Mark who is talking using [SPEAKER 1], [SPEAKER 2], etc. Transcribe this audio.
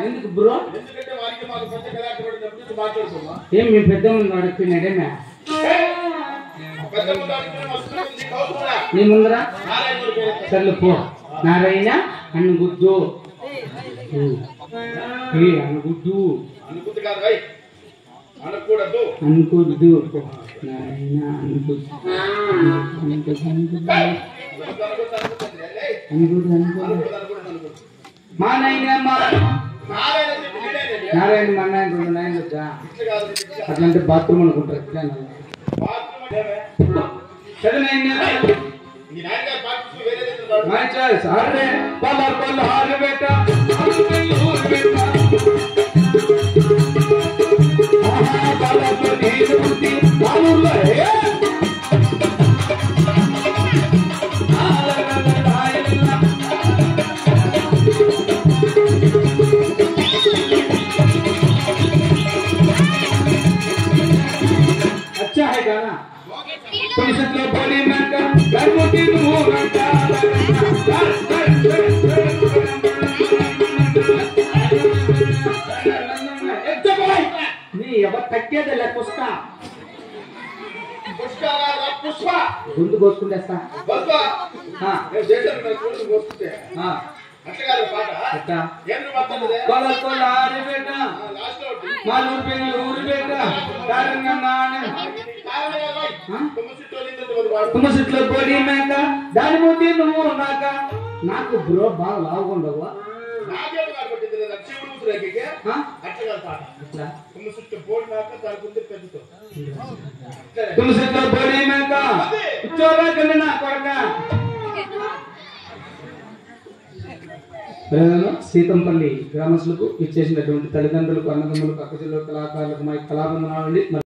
[SPEAKER 1] ఎందుకు బ్రో?
[SPEAKER 2] ఎందుకంటే వారికి మాకు పెద్ద గలాట పడినప్పుడు మాట్లాడుకున్నాం.
[SPEAKER 1] ఏం మీ పెద్ద ముందు అడుగుతున్నాడేమే?
[SPEAKER 2] పెద్ద ముందు అడుగుతున్నా వస్తుంది కౌతురా.
[SPEAKER 1] నీ ముందర
[SPEAKER 2] నారాయణ పేరు.
[SPEAKER 1] సర్లు పో. నారాయణ అన్నగుద్దు. అన్నగుద్దు.
[SPEAKER 2] అనుకుంటు కాదు భయ్. అనకూడదు.
[SPEAKER 1] అనుకోద్దు. నారాయణ అనుకోద్దు. మా నాయన నారాయణ మా నాయన 2 నాయనలు వచ్చా అట్లాంటి బాత్రూమ్ అనుకుంటారు. సరే నాయన अच्छा है गाना पुलिस ने बोली मैं कर मोटी नी अब तक्केदले पुष्प
[SPEAKER 2] పుష్ప పుష్ప
[SPEAKER 1] గుండు కోసుకుంటేస్తా
[SPEAKER 2] బల్బ నేను చేశాను నా కొడుకు కోసుకుంటే అట్లా కాదు పాట
[SPEAKER 1] అట్టా
[SPEAKER 2] ఏం మాట్లాడదే
[SPEAKER 1] కొల కొల ఆరి బేట
[SPEAKER 2] లాస్ట్ లో
[SPEAKER 1] మాలూరు పెళ్లి ఊరు బేట దారంగమాన తుమ్మసిట్లో పోలి మేక దాని ముందు నువ్వు నాకు బ్రో బాగా లావుకుండవు
[SPEAKER 2] నాకేం కాబట్టింది నా శివుడు ముద్రకి అట్లా కాదు పాట
[SPEAKER 1] అట్లా
[SPEAKER 2] తుమ్మసిట్లో పోడి మేక దాని ముందు పెద్దతో
[SPEAKER 1] తుమ్మసిట్లో పోలి మేక చోరా కన్నా కొడక సీతంపల్లి గ్రామస్తులకు ఇచ్చేసినటువంటి తల్లిదండ్రులకు, అన్నదమ్ములకు, అక్కచెల్లెలకు, కళాకారులకు మా కళాబంధనాలు